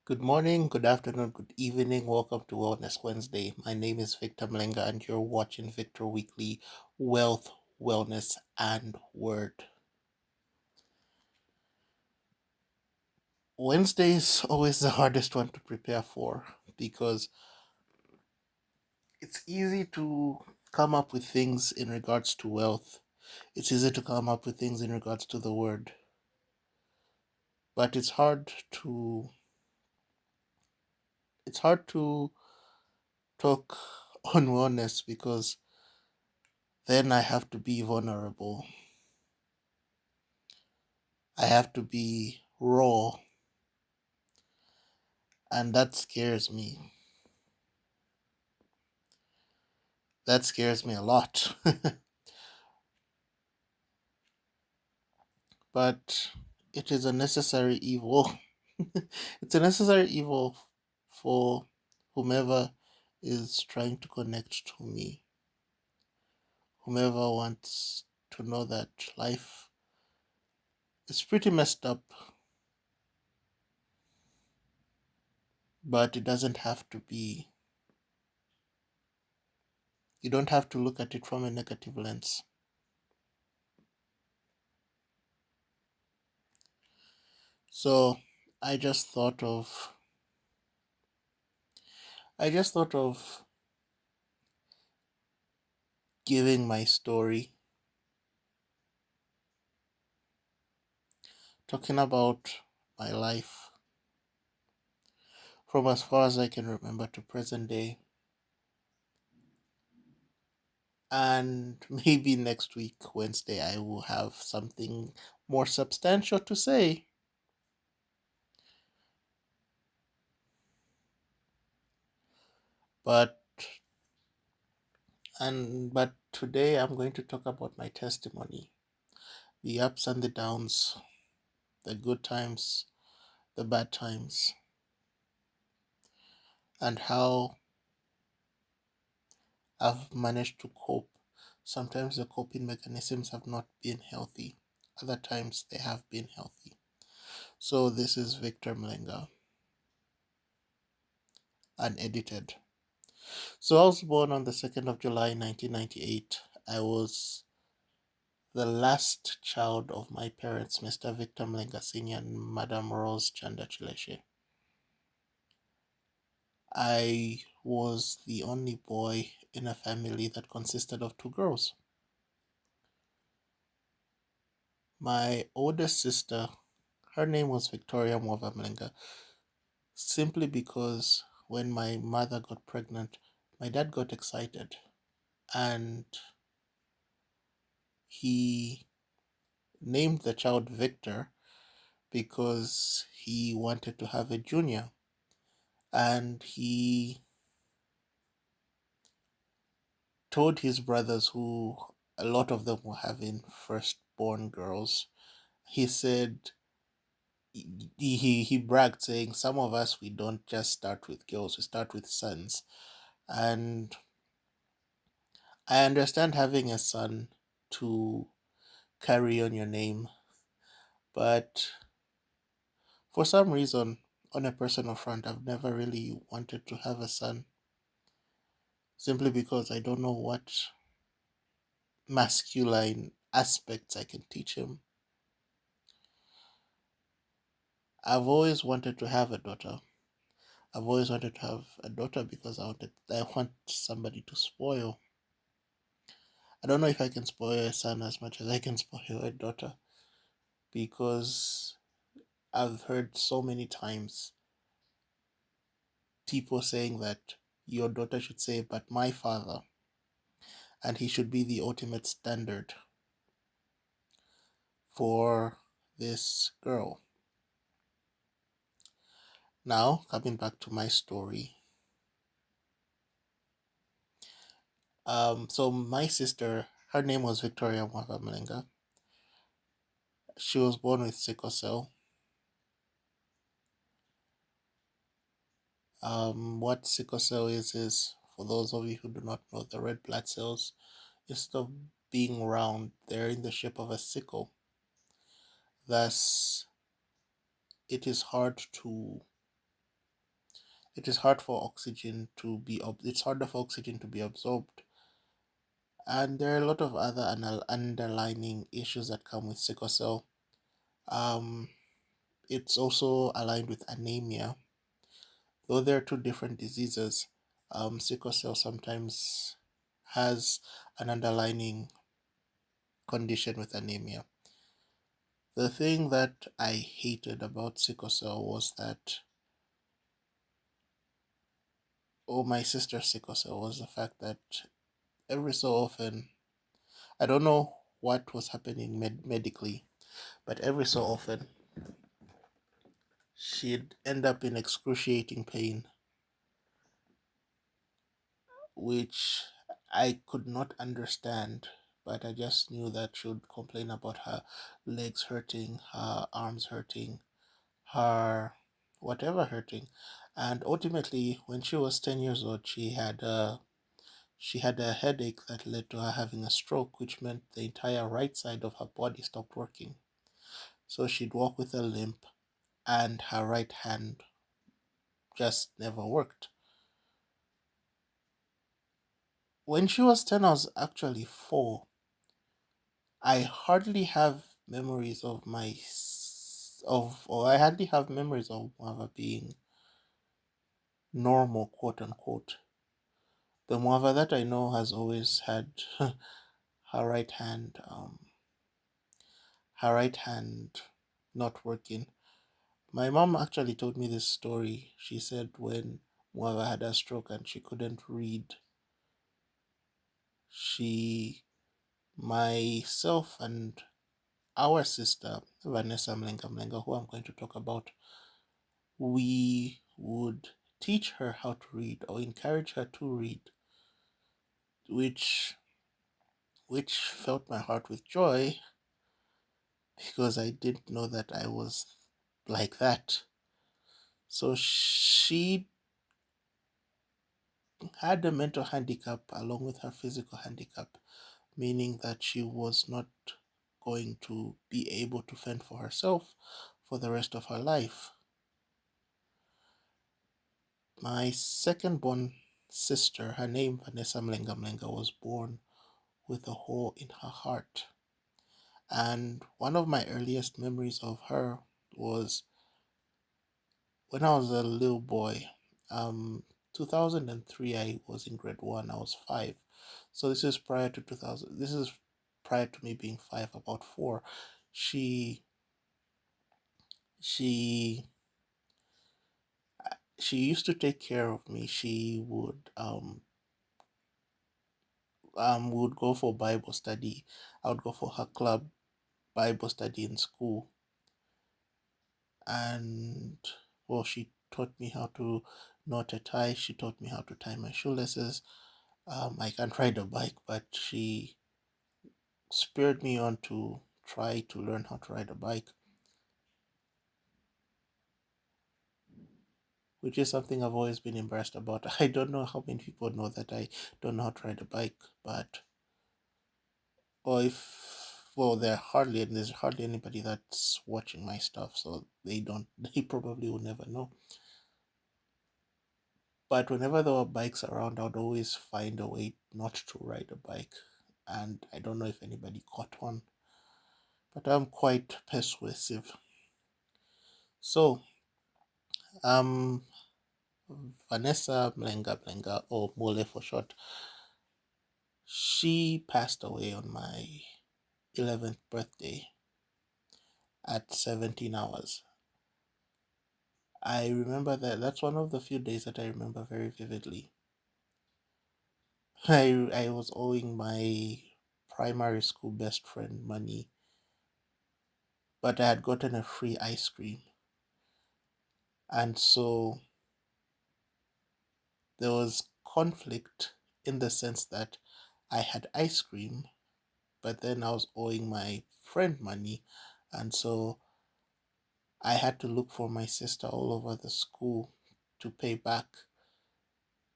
Good morning, good afternoon, good evening. Welcome to Wellness Wednesday. My name is Victor Mlenga, and you're watching Victor Weekly Wealth, Wellness, and Word. Wednesday is always the hardest one to prepare for because it's easy to come up with things in regards to wealth. It's easy to come up with things in regards to the word, but it's hard to talk on wellness because then I have to be vulnerable. I have to be raw, and that scares me. That scares me a lot. But it is a necessary evil. It's a necessary evil for whomever is trying to connect to me, whomever wants to know that life is pretty messed up, but it doesn't have to be. You don't have to look at it from a negative lens. So I just thought of I just thought of giving my story, talking about my life from as far as I can remember to present day. And maybe next week, Wednesday, I will have something more substantial to say. But but today I'm going to talk about my testimony, the ups and the downs, the good times, the bad times, and how I've managed to cope. Sometimes the coping mechanisms have not been healthy. Other times they have been healthy. So this is Victor Mlenga, unedited. So I was born on the 2nd of July 1998. I was the last child of my parents, Mr. Victor Mlenga Sr. and Madam Rose Chanda Chileshe. I was the only boy in a family that consisted of two girls. My oldest sister, her name was Victoria Mwava Mlenga, simply because when my mother got pregnant, my dad got excited and he named the child Victor because he wanted to have a junior, and he told his brothers, who a lot of them were having firstborn girls. He said he bragged, saying, some of us, we don't just start with girls, we start with sons. And I understand having a son to carry on your name, but for some reason, on a personal front, I've never really wanted to have a son, simply because I don't know what masculine aspects I can teach him. I've always wanted to have a daughter. I've always wanted to have a daughter because I want somebody to spoil. I don't know if I can spoil a son as much as I can spoil a daughter, because I've heard so many times people saying that your daughter should say, but my father, and he should be the ultimate standard for this girl. Now, coming back to my story. So my sister, her name was Victoria Mwava Mlenga. She was born with sickle cell. What sickle cell is, for those of you who do not know, the red blood cells, instead of being round, they're in the shape of a sickle. Thus, it is hard to it is hard for oxygen to be it's harder for oxygen to be absorbed. And there are a lot of other underlining issues that come with sickle cell. Um, it's also aligned with anemia, though there are two different diseases. Sickle cell sometimes has an underlining condition with anemia. The thing that I hated about sickle cell was that, or my sister's sickle cell, was the fact that every so often, I don't know what was happening medically, but every so often she'd end up in excruciating pain, which I could not understand. But I just knew that she would complain about her legs hurting, her arms hurting, her whatever hurting. And ultimately, when she was 10 years old, she had a headache that led to her having a stroke, which meant the entire right side of her body stopped working. So she'd walk with a limp, and her right hand just never worked. When she was 10, I was actually 4. I hardly have memories of or I hardly have memories of Muava being normal, quote unquote. The Muava that I know has always had her right hand, her right hand not working. My mom actually told me this story. She said when Muava had a stroke and she couldn't read, she, myself, and our sister, Vanessa Mlenga Mlenga, who I'm going to talk about, we would teach her how to read or encourage her to read, which filled my heart with joy because I didn't know that I was like that. So she had a mental handicap along with her physical handicap, meaning that she was not going to be able to fend for herself for the rest of her life. My second born sister, her name Vanessa Mlenga Mlenga, was born with a hole in her heart. And one of my earliest memories of her was when I was a little boy. 2003, I was in grade 1, I was 5. So this is prior to 2000. This is prior to me being 5, about 4. She she she used to take care of me. She would go for Bible study. I would go for her club Bible study in school, and well, she taught me how to knot a tie. She taught me how to tie my shoelaces. I can't ride a bike, but she spurred me on to try to learn how to ride a bike, which is something I've always been embarrassed about. I don't know how many people know that I don't know how to ride a bike, but or if well, there's hardly anybody that's watching my stuff, so they don't. They probably will never know. But whenever there were bikes around, I would always find a way not to ride a bike. And I don't know if anybody caught on, but I'm quite persuasive. So, um, Vanessa Mlenga Mlenga, or Mole for short, she passed away on my 11th birthday at 17 hours. I remember that's one of the few days that I remember very vividly. I was owing my primary school best friend money, but I had gotten a free ice cream. And so there was conflict in the sense that I had ice cream, but then I was owing my friend money. And so I had to look for my sister all over the school to pay back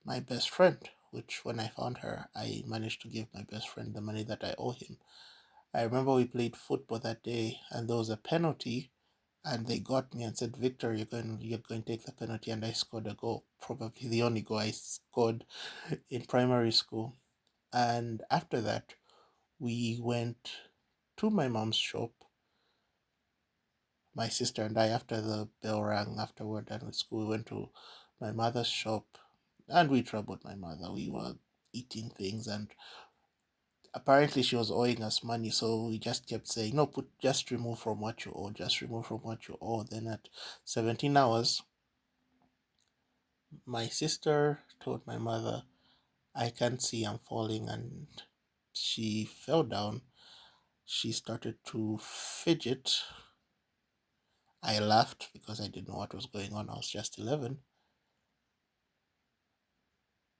my best friend, which when I found her, I managed to give my best friend the money that I owe him. I remember we played football that day and there was a penalty and they got me and said, Victor, you're going to take the penalty, and I scored a goal, probably the only goal I scored in primary school. And after that, we went to my mom's shop, my sister and I. After the bell rang, after we're done with school, we went to my mother's shop, and we troubled my mother. We were eating things, and apparently she was owing us money, so we just kept saying, no, just remove from what you owe, just remove from what you owe. Then at 17 hours, my sister told my mother, I can't see, I'm falling. And she fell down. She started to fidget. I laughed because I didn't know what was going on. I was just 11.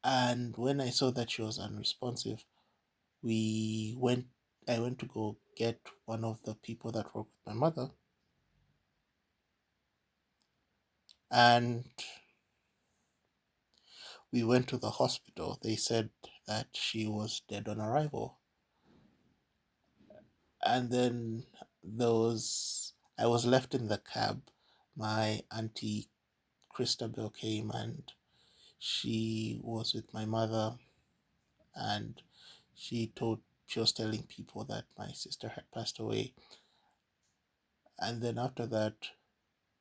And when I saw that she was unresponsive, we went I went to go get one of the people that work with my mother, and we went to the hospital. They said that she was dead on arrival. And then I was left in the cab. My auntie Christabel came, and she was with my mother, and she was telling people that my sister had passed away. And then after that,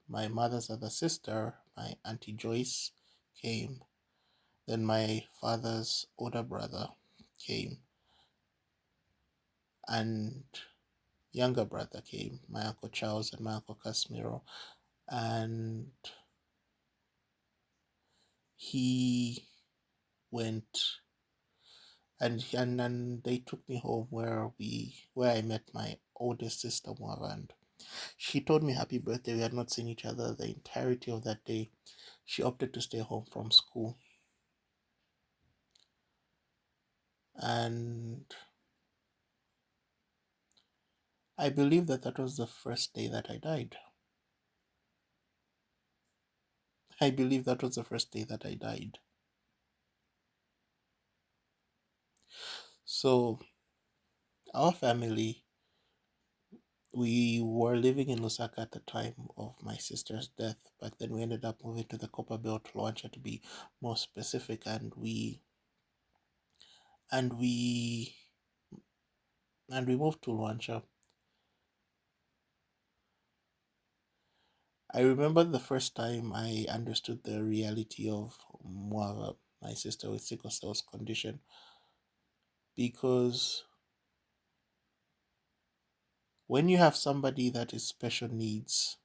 my mother's other sister, my auntie Joyce, came. Then my father's older brother came, and younger brother came, my uncle Charles and my uncle Casimiro, and he went, and they took me home where I met my oldest sister Moava, and she told me happy birthday. We had not seen each other the entirety of that day. She opted to stay home from school, and I believe that that was the first day that I died. I believe that was the first day that I died. So our family, we were living in Lusaka at the time of my sister's death, but then we ended up moving to the Copper Belt, Luancha to be more specific, and we and we moved to Luancha. I remember the first time I understood the reality of Mwava, my sister with sickle cell's condition, because when you have somebody that is special needs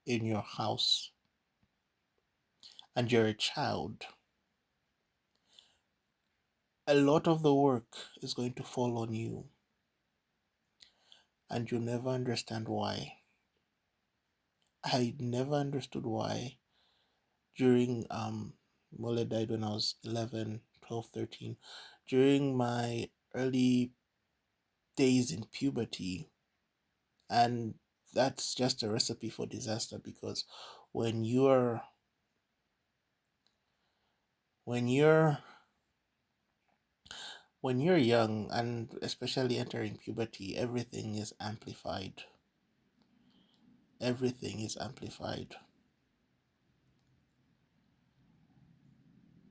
in your house and you're a child, a lot of the work is going to fall on you, and you'll never understand why. I never understood why. During Mole died when I was 11, 12, 13. During my early days in puberty, and that's just a recipe for disaster, because when you're when you're when you're young, and especially entering puberty, everything is amplified.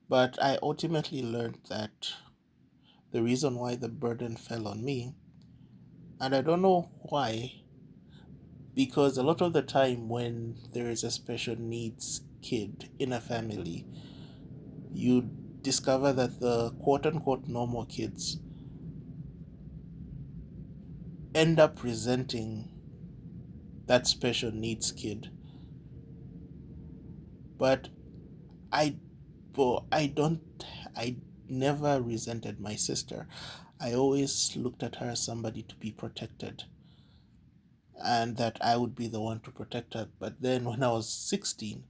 But I ultimately learned that the reason why the burden fell on me, and I don't know why, because a lot of the time when there is a special needs kid in a family, you discover that the quote unquote normal kids end up resenting that special needs kid. But I, well, I never resented my sister. I always looked at her as somebody to be protected, and that I would be the one to protect her. But then when I was 16,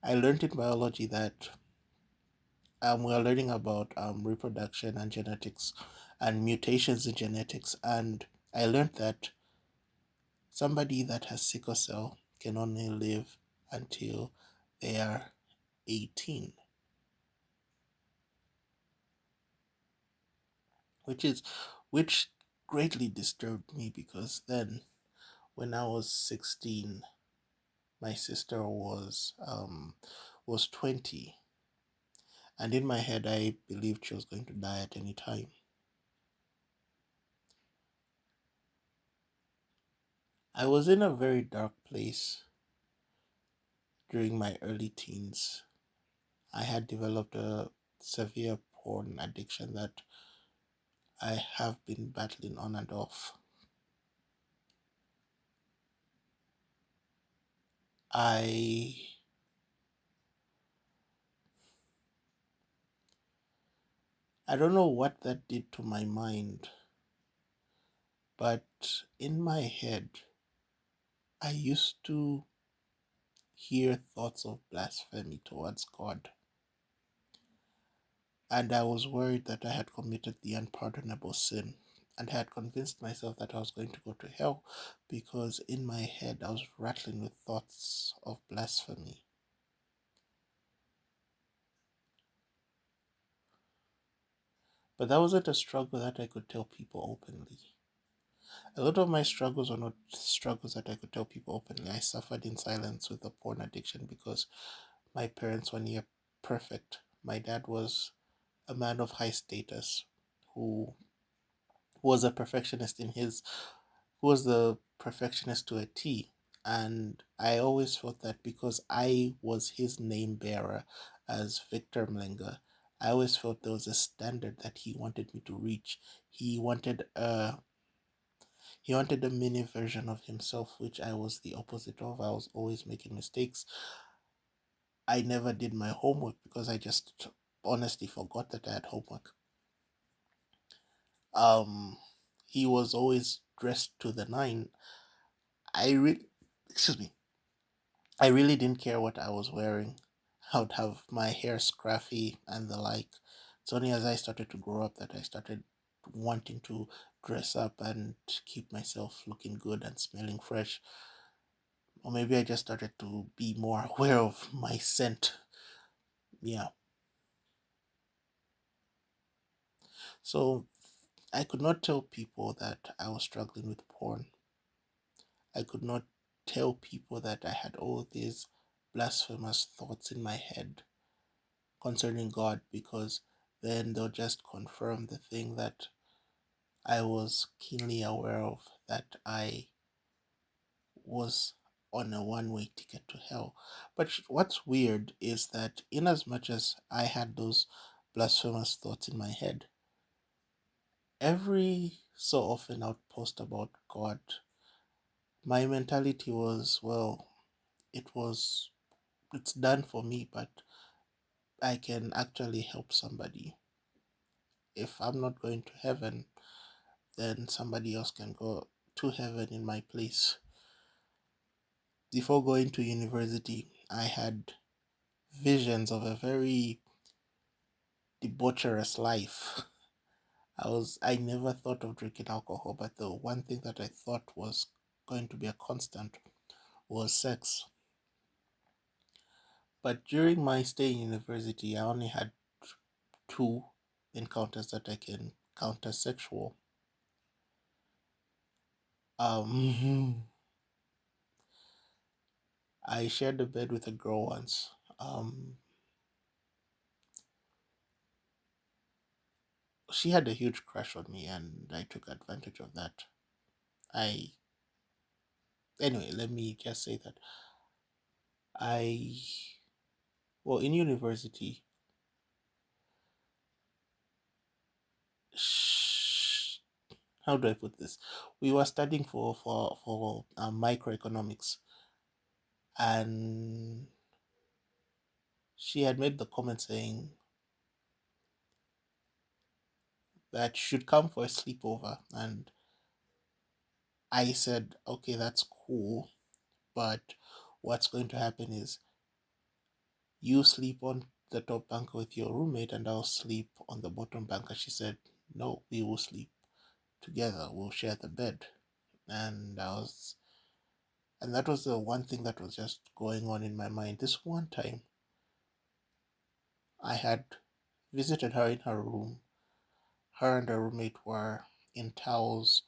I learned in biology that we are learning about reproduction and genetics and mutations in genetics. And I learned that somebody that has sickle cell can only live until they are 18, which is which greatly disturbed me, because then when I was 16, my sister was 20, and in my head I believed she was going to die at any time. I was in a very dark place during my early teens. I had developed a severe porn addiction that I have been battling on and off. I I don't know what that did to my mind, but in my head I used to hear thoughts of blasphemy towards God, and I was worried that I had committed the unpardonable sin, and had convinced myself that I was going to go to hell because in my head I was rattling with thoughts of blasphemy. But that wasn't a struggle that I could tell people openly. A lot of my struggles are not struggles that I could tell people openly. I suffered in silence with the porn addiction because my parents were near perfect. My dad was a man of high status who was a perfectionist in his who was the perfectionist to a T. And I always felt that because I was his name bearer as Victor Mlenga, I always felt there was a standard that he wanted me to reach. He wanted a he wanted a mini version of himself, which I was the opposite of. I was always making mistakes. I never did my homework because I just honestly forgot that I had homework. Um, he was always dressed to the nine. I re- excuse me. I really didn't care what I was wearing. I would have my hair scruffy and the like. It's only as I started to grow up that I started wanting to dress up and keep myself looking good and smelling fresh. Or maybe I just started to be more aware of my scent. Yeah. So I could not tell people that I was struggling with porn. I could not tell people that I had all these blasphemous thoughts in my head concerning God, because then they'll just confirm the thing that I was keenly aware of, that I was on a one-way ticket to hell. But what's weird is that in as much as I had those blasphemous thoughts in my head, every so often I would post about God. My mentality was, well, it's done for me, but I can actually help somebody. If I'm not going to heaven, then somebody else can go to heaven in my place. Before going to university, I had visions of a very debaucherous life. I never thought of drinking alcohol, but the one thing that I thought was going to be a constant was sex. But during my stay in university, I only had two encounters that I can count as sexual. Um, I shared a bed with a girl once. She had a huge crush on me, and I took advantage of that. I Anyway, let me just say that I well, in university, sh- how do I put this? We were studying for microeconomics, and she had made the comment saying that she should come for a sleepover, and I said, okay, that's cool, but what's going to happen is you sleep on the top bunk with your roommate, and I'll sleep on the bottom bunk. And she said, no, we will sleep together. We'll share the bed. And that was the one thing that was just going on in my mind. This one time, I had visited her in her room. Her and her roommate were in towels,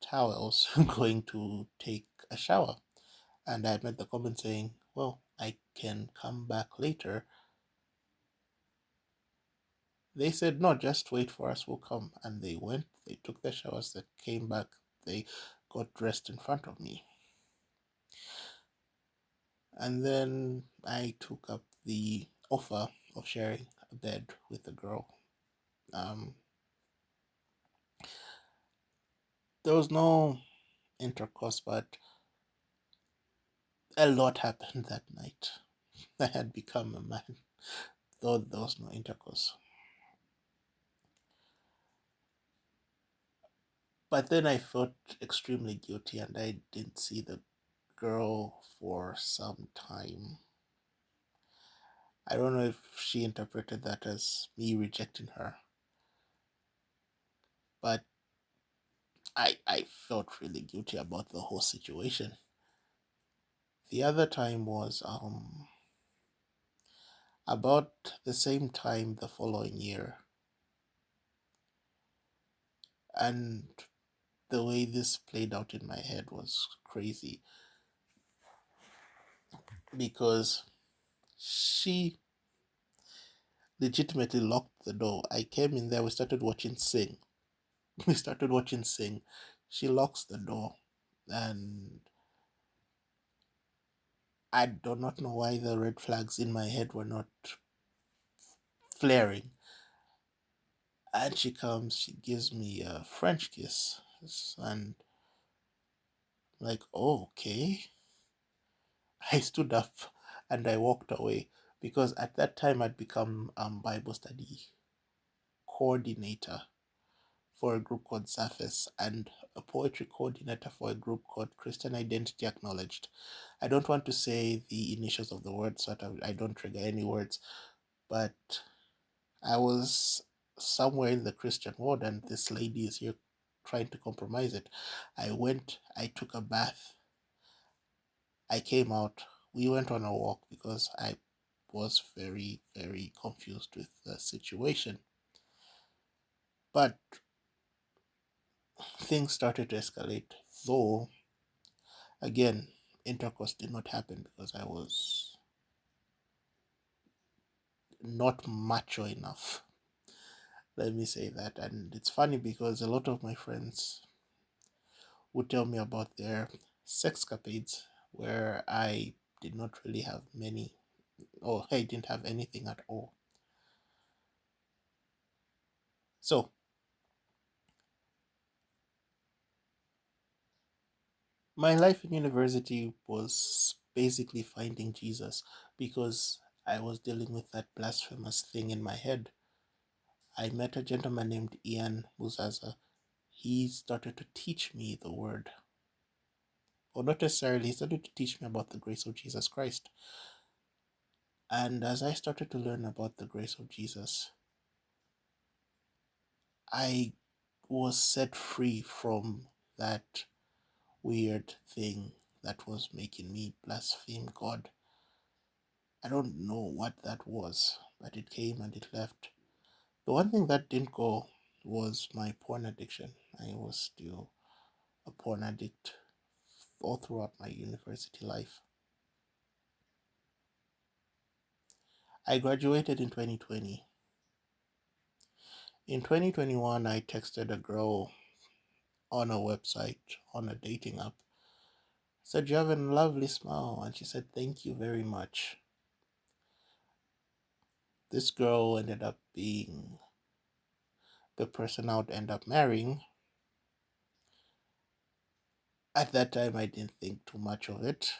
towels going to take a shower. And I had made the comment saying, well, I can come back later. They said, no, just wait for us, we'll come. And they went, they took their showers, they came back, they got dressed in front of me. And then I took up the offer of sharing a bed with a girl. Um, there was no intercourse, but a lot happened that night. I had become a man, though there was no intercourse. But then I felt extremely guilty and I didn't see the girl for some time. I don't know if she interpreted that as me rejecting her, but I felt really guilty about the whole situation. The other time was about the same time the following year. And the way this played out in my head was crazy because she legitimately locked the door. I came in there, we started watching Sing. We started watching Sing. She locks the door, and I do not know why the red flags in my head were not flaring. And she comes, she gives me a French kiss, and like, oh, okay. I stood up and I walked away because at that time I'd become Bible study coordinator for a group called Surface and a poetry coordinator for a group called Christian Identity Acknowledged. I don't want to say the initials of the words so that I don't trigger any words, but I was somewhere in the Christian world and this lady is here trying to compromise it. I went, I took a bath, I came out, we went on a walk because I was very, very confused with the situation. But things started to escalate, though, again, intercourse did not happen because I was not macho enough. Let me say that. And it's funny because a lot of my friends would tell me about their sexcapades where I did not really have many, or I didn't have anything at all. So my life in university was basically finding Jesus because I was dealing with that blasphemous thing in my head. I met a gentleman named Ian Muzaza. He started to teach me the word, or not necessarily, he started to teach me about the grace of Jesus Christ. And as I started to learn about the grace of Jesus, I was set free from that weird thing that was making me blaspheme God. I don't know what that was, but it came and it left. The one thing that didn't go was my porn addiction. I was still a porn addict all throughout my university life. I graduated in 2020. In 2021, I texted a girl on a website, on a dating app. Said, you have a lovely smile. And she said, thank you very much. This girl ended up being the person I would end up marrying. At that time, I didn't think too much of it.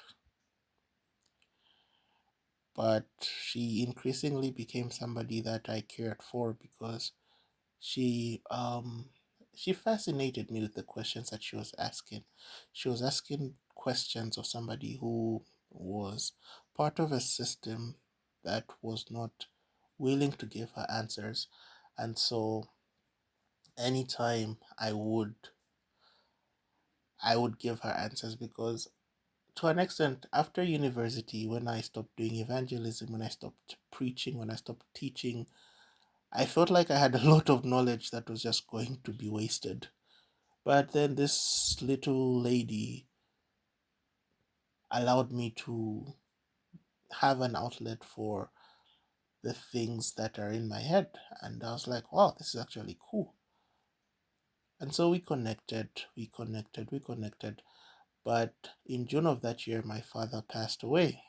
But she increasingly became somebody that I cared for because she she fascinated me with the questions that she was asking. She was asking questions of somebody who was part of a system that was not willing to give her answers. And so anytime I would give her answers because to an extent after university, when I stopped doing evangelism, when I stopped preaching, when I stopped teaching, I felt like I had a lot of knowledge that was just going to be wasted But then this little lady allowed me to have an outlet for the things that are in my head. And I was like, wow, this is actually cool. And so we connected. But in June of that year, my father passed away.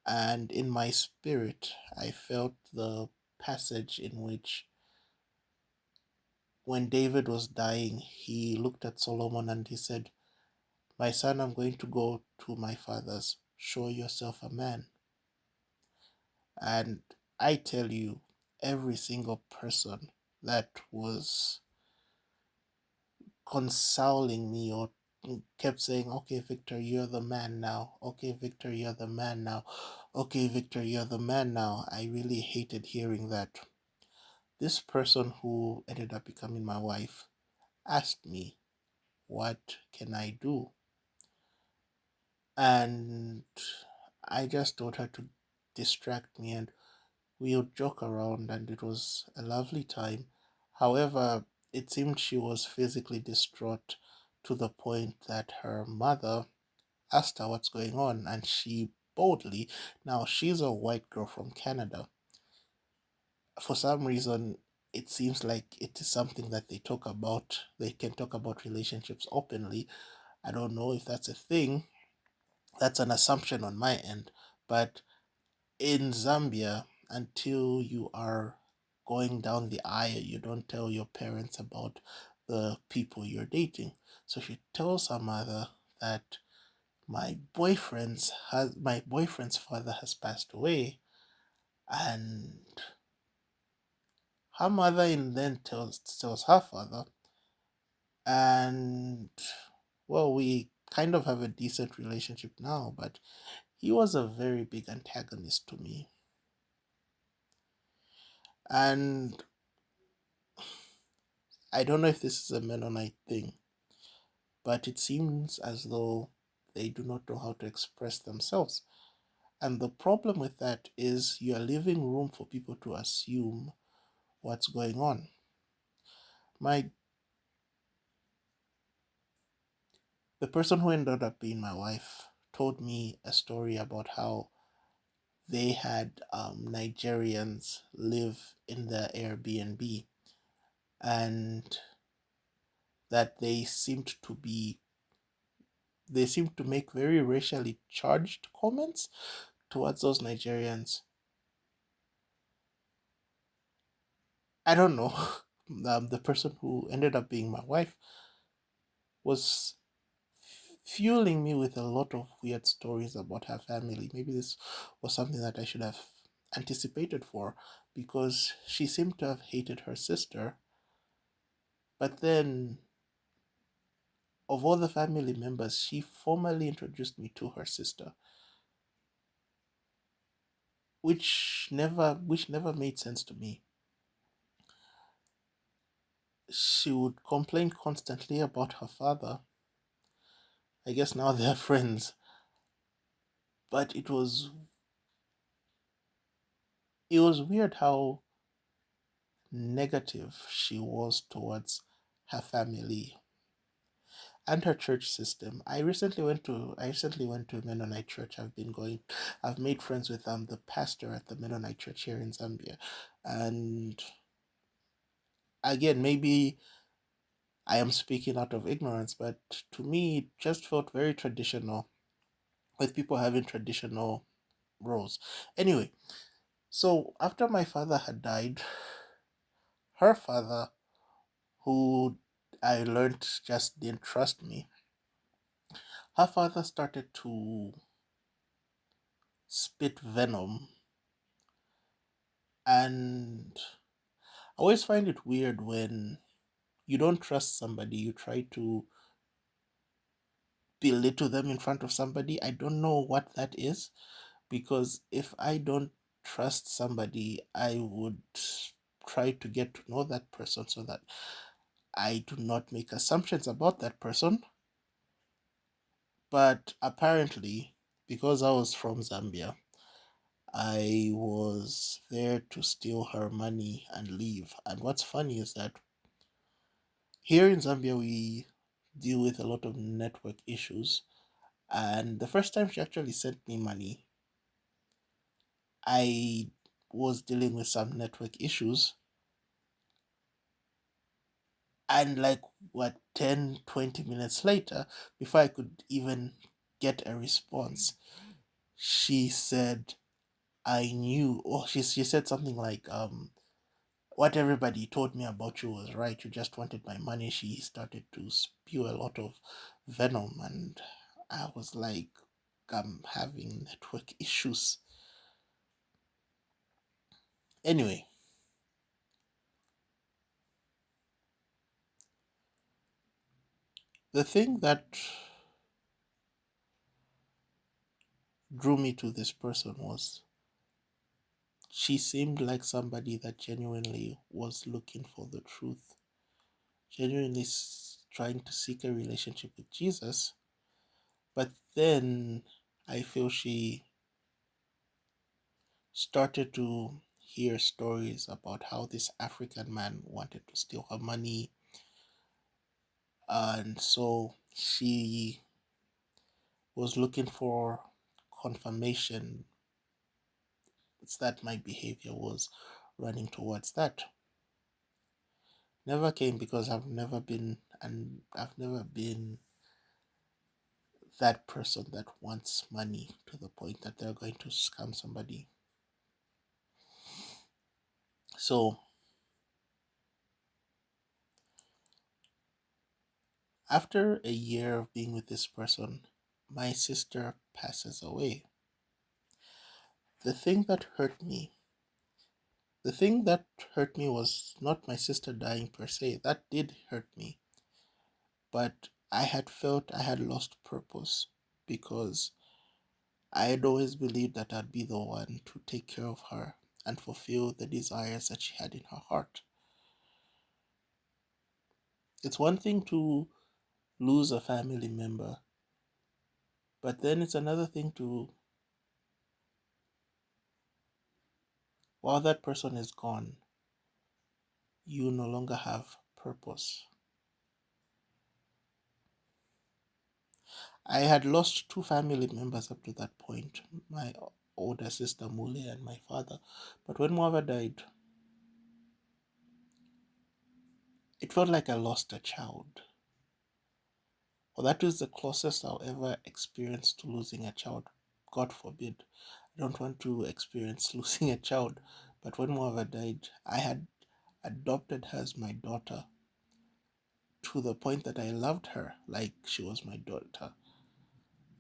And in my spirit, I felt the passage in which, when David was dying, he looked at Solomon and he said, my son, I'm going to go to my father's. Show yourself a man. And I tell you, every single person that was consoling me or kept saying, okay, Victor, you're the man now. Okay, Victor, you're the man now. Okay, Victor, you're the man now. I really hated hearing that. This person who ended up becoming my wife asked me, what can I do? And I just told her to distract me, and we would joke around, and it was a lovely time. However, it seemed she was physically distraught to the point that her mother asked her what's going on, and she boldly, now she's a white girl from Canada. For some reason, it seems like it is something that they talk about. They can talk about relationships openly. I don't know if that's a thing. That's an assumption on my end. But in Zambia, until you are going down the aisle, you don't tell your parents about the people you're dating. So she tells her mother that my boyfriend's father has passed away, and her mother in then tells her father, and well, we kind of have a decent relationship now, but he was a very big antagonist to me. And I don't know if this is a Mennonite thing, but it seems as though they do not know how to express themselves. And the problem with that is you are leaving room for people to assume what's going on. My The person who ended up being my wife told me a story about how they had Nigerians live in the Airbnb, and that they seemed to make very racially charged comments towards those Nigerians. I don't know. The person who ended up being my wife was fueling me with a lot of weird stories about her family. Maybe this was something that I should have anticipated for, because she seemed to have hated her sister. But then, of all the family members, she formally introduced me to her sister, which never made sense to me. She would complain constantly about her father. I guess now they're friends. But it was weird how negative she was towards her family and her church system. I recently went to a Mennonite church. I've made friends with the pastor at the Mennonite church here in Zambia. And again, maybe I am speaking out of ignorance, but to me it just felt very traditional, with people having traditional roles. Anyway, so after my father had died, her father, who I learned just didn't trust me, her father started to spit venom. And I always find it weird when you don't trust somebody, you try to belittle them in front of somebody. I don't know what that is, because if I don't trust somebody, I would try to get to know that person so that I do not make assumptions about that person. But apparently, because I was from Zambia, I was there to steal her money and leave. And what's funny is that Here in Zambia, we deal with a lot of network issues. And the first time she actually sent me money, I was dealing with some network issues. And like, what, 10, 20 minutes later, before I could even get a response, she said, I knew, or she said something like, what everybody told me about you was right. You just wanted my money. She started to spew a lot of venom, and I was like, I'm having network issues. Anyway, the thing that drew me to this person was she seemed like somebody that genuinely was looking for the truth, genuinely trying to seek a relationship with Jesus. But then I feel she started to hear stories about how this African man wanted to steal her money. And so she was looking for confirmation that my behavior was running towards that. Never came because I've never been that person that wants money to the point that they're going to scam somebody. So after a year of being with this person, my sister passes away. The thing that hurt me, the thing that hurt me was not my sister dying per se. That did hurt me. But I had felt I had lost purpose because I had always believed that I'd be the one to take care of her and fulfill the desires that she had in her heart. It's one thing to lose a family member, but then it's another thing to, while that person is gone, you no longer have purpose. I had lost two family members up to that point, my older sister Mule and my father. But when Mwava died, it felt like I lost a child. Well, that is the closest I'll ever experience to losing a child. God forbid. I don't want to experience losing a child. But when Mwava died, I had adopted her as my daughter to the point that I loved her like she was my daughter,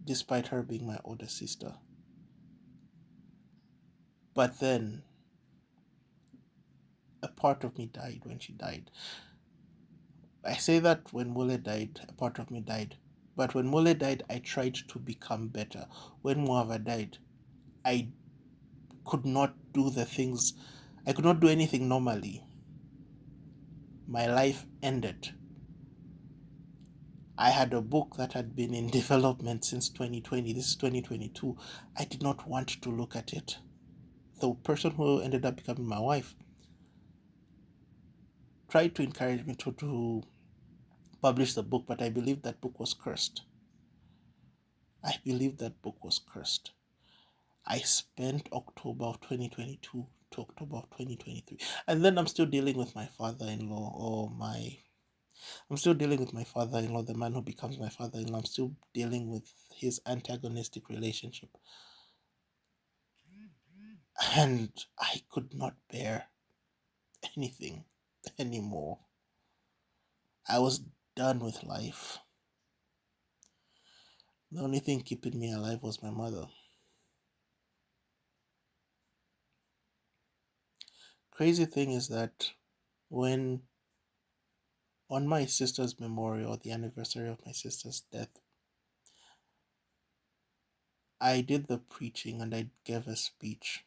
despite her being my older sister. But then a part of me died when she died. I say that when Mule died, a part of me died. But when Mule died, I tried to become better. When Muava died, I could not do the things, I could not do anything normally. My life ended. I had a book that had been in development since 2020. This is 2022. I did not want to look at it. The person who ended up becoming my wife tried to encourage me to publish the book, but I believe that book was cursed. I believe that book was cursed. I spent October of 2022 to October of 2023. And then I'm still dealing with my father-in-law I'm still dealing with my father-in-law, the man who becomes my father-in-law. I'm still dealing with his antagonistic relationship. And I could not bear anything anymore. I was done with life. The only thing keeping me alive was my mother. Crazy thing is that when on my sister's memorial, the anniversary of my sister's death, I did the preaching and I gave a speech,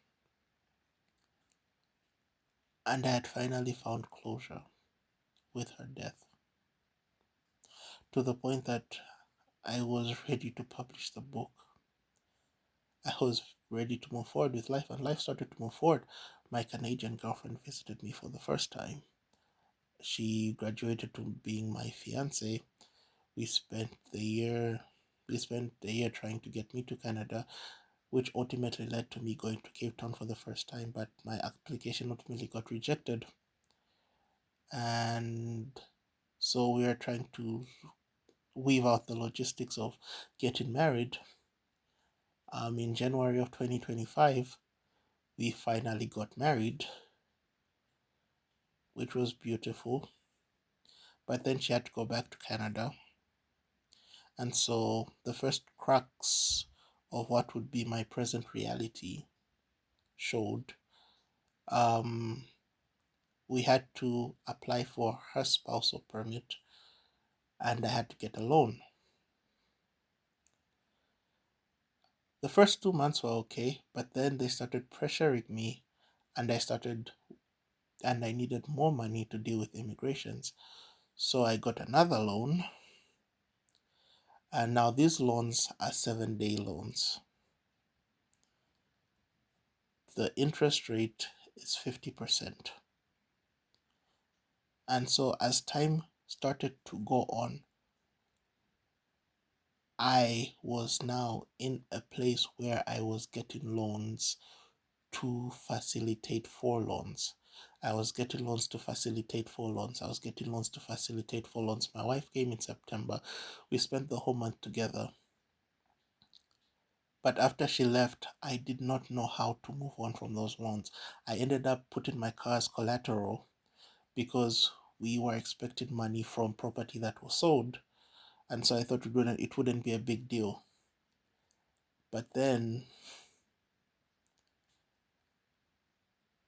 and I had finally found closure with her death to the point that I was ready to publish the book. I was ready to move forward with life, and life started to move forward. My Canadian girlfriend visited me for the first time. she graduated to being my fiance. We spent the year trying to get me to Canada, which ultimately led to me going to Cape Town for the first time, but my application ultimately got rejected. And so we are trying to weave out the logistics of getting married. In January of 2025, we finally got married, which was beautiful. But then she had to go back to Canada. And so the first cracks of what would be my present reality showed. Um, we had to apply for her spousal permit, and I had to get a loan. The first 2 months were okay, but then they started pressuring me, and I needed more money to deal with immigrations. So I got another loan, and now these loans are 7-day loans. The interest rate is 50%. And so as time started to go on, I was now in a place where I was getting loans to facilitate 4 loans. I was getting loans to facilitate 4 loans. I was getting loans to facilitate 4 loans. My wife came in September. We spent the whole month together. But after she left, I did not know how to move on from those loans. I ended up putting my car as collateral because we were expecting money from property that was sold. And so I thought it wouldn't be a big deal. But then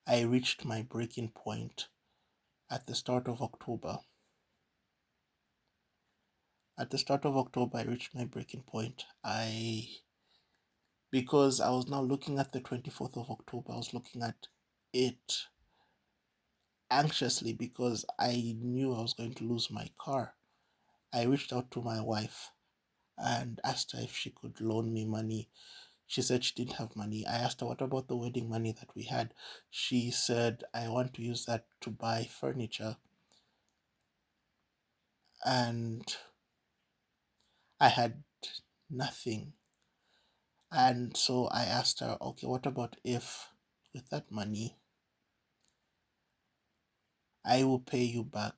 I reached my breaking point at the start of October. At the start of October, I reached my breaking point. Because I was now looking at the 24th of October, I was looking at it anxiously because I knew I was going to lose my car. I reached out to my wife and asked her if she could loan me money. She said she didn't have money. I asked her, what about the wedding money that we had? She said, I want to use that to buy furniture. And I had nothing. And so I asked her, okay, what about if with that money I will pay you back?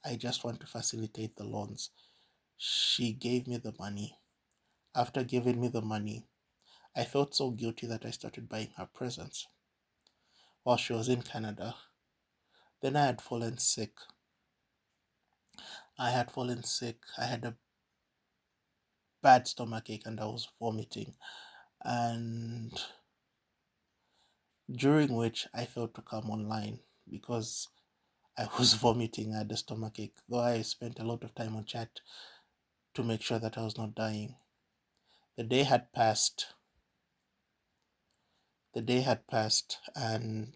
I just want to facilitate the loans. She gave me the money. After giving me the money, I felt so guilty that I started buying her presents while she was in Canada. Then I had fallen sick. I had a bad stomachache and I was vomiting. And during which I failed to come online because I was vomiting. I had a stomachache. Though I spent a lot of time on chat to make sure that I was not dying. The day had passed. And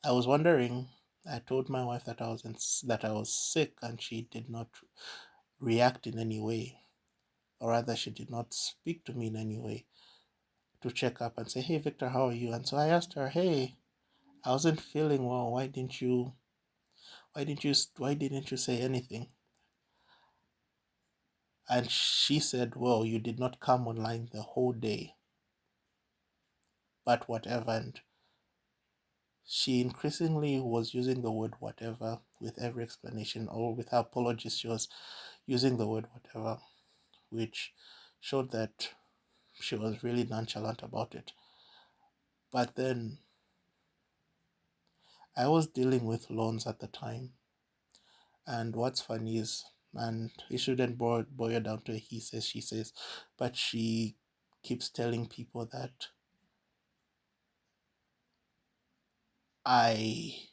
I was wondering. I told my wife that that I was sick, and she did not react in any way, or rather, she did not speak to me in any way to check up and say, "Hey, Victor, how are you?" And so I asked her, "Hey, I wasn't feeling well. Why didn't you say anything?" And she said, "Well, you did not come online the whole day, but whatever." And she increasingly was using the word whatever with every explanation, or with her apologies, she was using the word whatever, which showed that she was really nonchalant about it. But then I was dealing with loans at the time. And what's funny is, and it shouldn't boil down to a he says, she says, but she keeps telling people that I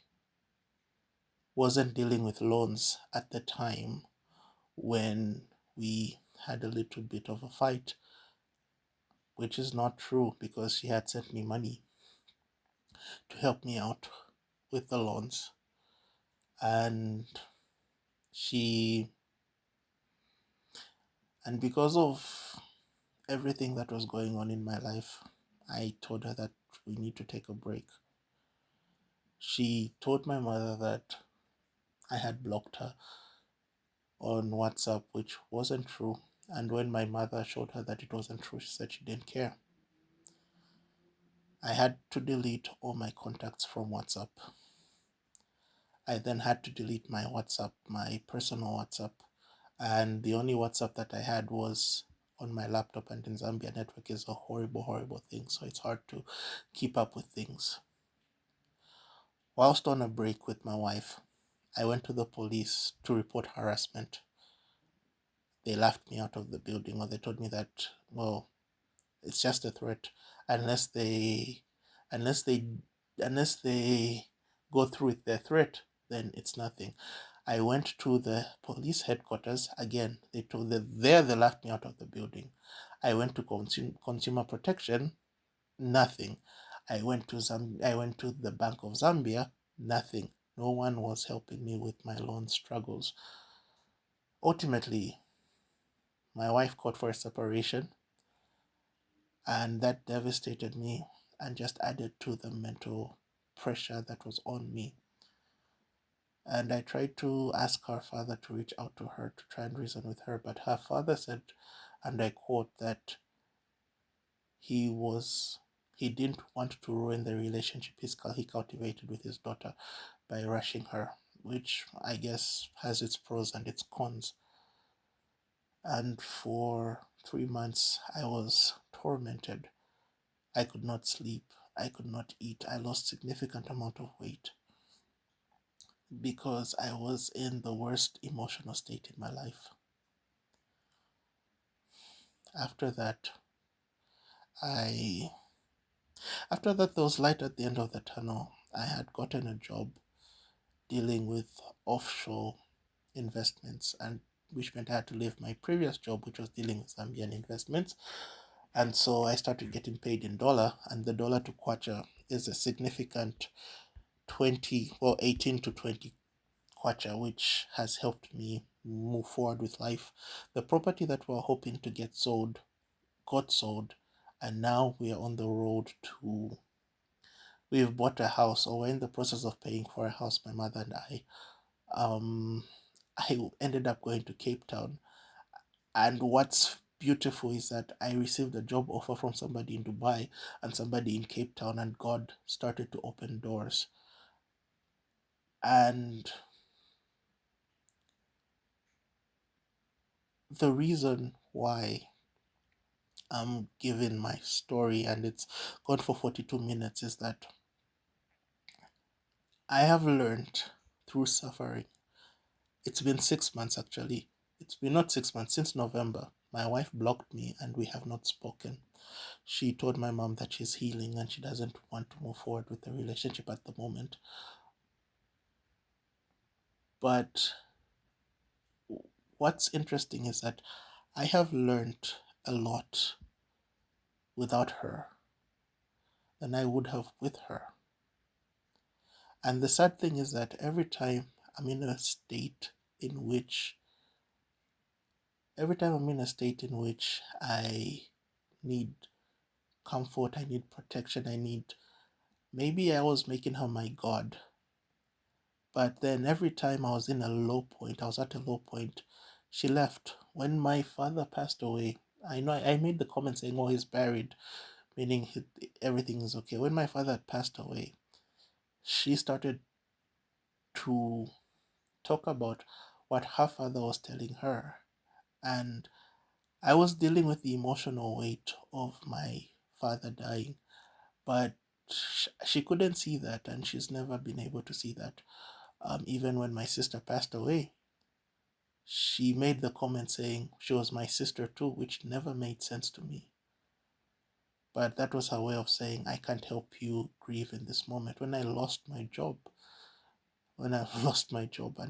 wasn't dealing with loans at the time when we had a little bit of a fight, which is not true because she had sent me money to help me out with the loans. And she, and because of everything that was going on in my life, I told her that we need to take a break. She told my mother that I had blocked her on WhatsApp, which wasn't true. And when my mother showed her that it wasn't true, she said she didn't care. I had to delete all my contacts from WhatsApp. I then had to delete my WhatsApp, my personal WhatsApp. And the only WhatsApp that I had was on my laptop, and in Zambia, network is a horrible, horrible thing. So it's hard to keep up with things. Whilst on a break with my wife, I went to the police to report harassment. They laughed me out of the building, or they told me that, well, it's just a threat. Unless they, unless they, unless they go through with their threat, then it's nothing. I went to the police headquarters again. They laughed me out of the building. I went to consumer protection, nothing. I went to the Bank of Zambia, nothing. No one was helping me with my loan struggles. Ultimately, my wife called for a separation, and that devastated me and just added to the mental pressure that was on me. And I tried to ask her father to reach out to her to try and reason with her, but her father said, and I quote, that he was he didn't want to ruin the relationship he cultivated with his daughter by rushing her, which I guess has its pros and its cons. And for 3 months I was tormented. I could not sleep, I could not eat, I lost significant amount of weight because I was in the worst emotional state in my life. After that, I after that there was light at the end of the tunnel. I had gotten a job dealing with offshore investments, and which meant I had to leave my previous job, which was dealing with Zambian investments. And so I started getting paid in dollar, and the dollar to kwacha is a significant 18 to 20 kwacha, which has helped me move forward with life. The property that we're hoping to get sold got sold, and now we are on the road to. We've bought a house, or we're in the process of paying for a house, my mother and I. Um, I ended up going to Cape Town, and what's beautiful is that I received a job offer from somebody in Dubai and somebody in Cape Town, and God started to open doors. And the reason why I'm giving my story and it's gone for 42 minutes is that I have learned through suffering. It's been 6 months actually. It's been not 6 months, since November. My wife blocked me and we have not spoken. She told my mom that she's healing and she doesn't want to move forward with the relationship at the moment. But what's interesting is that I have learned a lot without her than I would have with her. And the sad thing is that every time I'm in a state in which I need comfort, I need protection, maybe I was making her my God. But then every time I was at a low point, she left. When my father passed away, I know I made the comment saying, oh, he's buried, meaning everything is okay. When my father had passed away, she started to talk about what her father was telling her. And I was dealing with the emotional weight of my father dying, but she couldn't see that, and she's never been able to see that. Even when my sister passed away, she made the comment saying she was my sister too, which never made sense to me. But that was her way of saying, I can't help you grieve in this moment. When I lost my job and I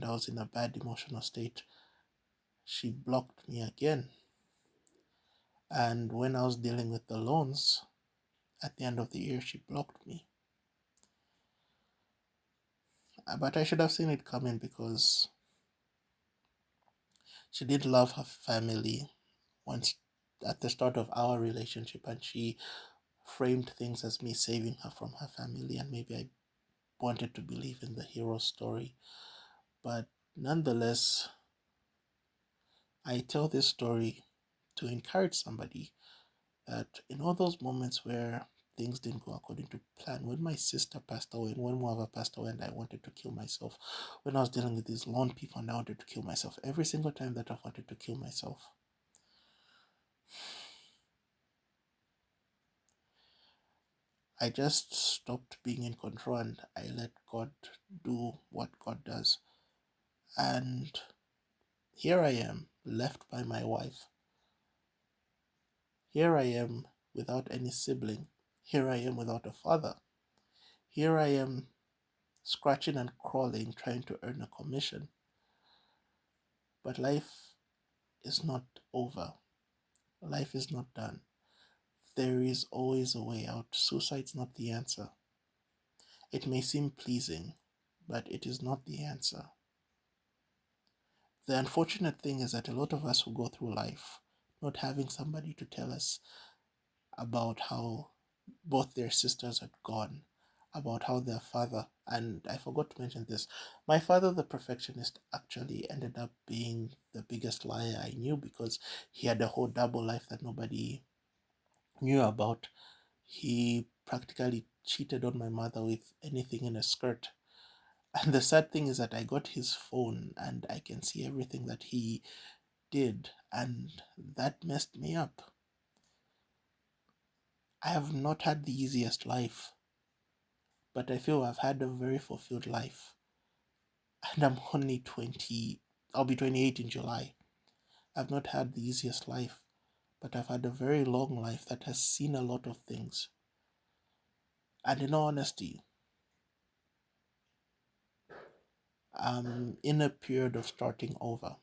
was in a bad emotional state, she blocked me again. And when I was dealing with the loans at the end of the year, she blocked me. But I should have seen it coming because she did love her family once at the start of our relationship, and she framed things as me saving her from her family, and maybe I wanted to believe in the hero story. But nonetheless, I tell this story to encourage somebody that in all those moments where things didn't go according to plan, when my sister passed away, and when Moava passed away, and I wanted to kill myself, when I was dealing with these lone people and I wanted to kill myself, every single time that I wanted to kill myself, I just stopped being in control and I let God do what God does. And here I am, left by my wife. Here I am without any sibling. Here I am without a father. Here I am scratching and crawling, trying to earn a commission. But life is not over. Life is not done. There is always a way out. Suicide's not the answer. It may seem pleasing, but it is not the answer. The unfortunate thing is that a lot of us who go through life not having somebody to tell us about how both their sisters had gone, about how their father, and I forgot to mention this, my father, the perfectionist, actually ended up being the biggest liar I knew because he had a whole double life that nobody knew about. He practically cheated on my mother with anything in a skirt. And the sad thing is that I got his phone and I can see everything that he did, and that messed me up. I have not had the easiest life, but I feel I've had a very fulfilled life. And I'm only 20, I'll be 28 in July. I've not had the easiest life, but I've had a very long life that has seen a lot of things. And in all honesty, I'm in a period of starting over.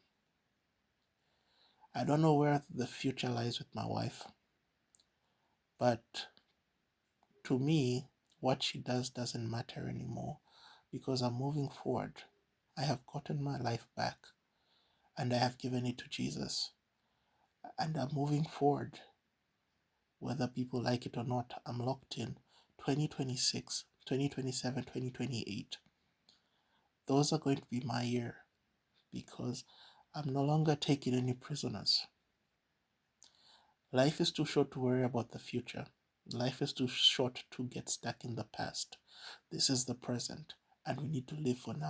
I don't know where the future lies with my wife, but to me, what she does doesn't matter anymore because I'm moving forward. I have gotten my life back and I have given it to Jesus. And I'm moving forward. Whether people like it or not, I'm locked in. 2026, 2027, 2028. Those are going to be my year because I'm no longer taking any prisoners. Life is too short to worry about the future. Life is too short to get stuck in the past. This is the present, and we need to live for now.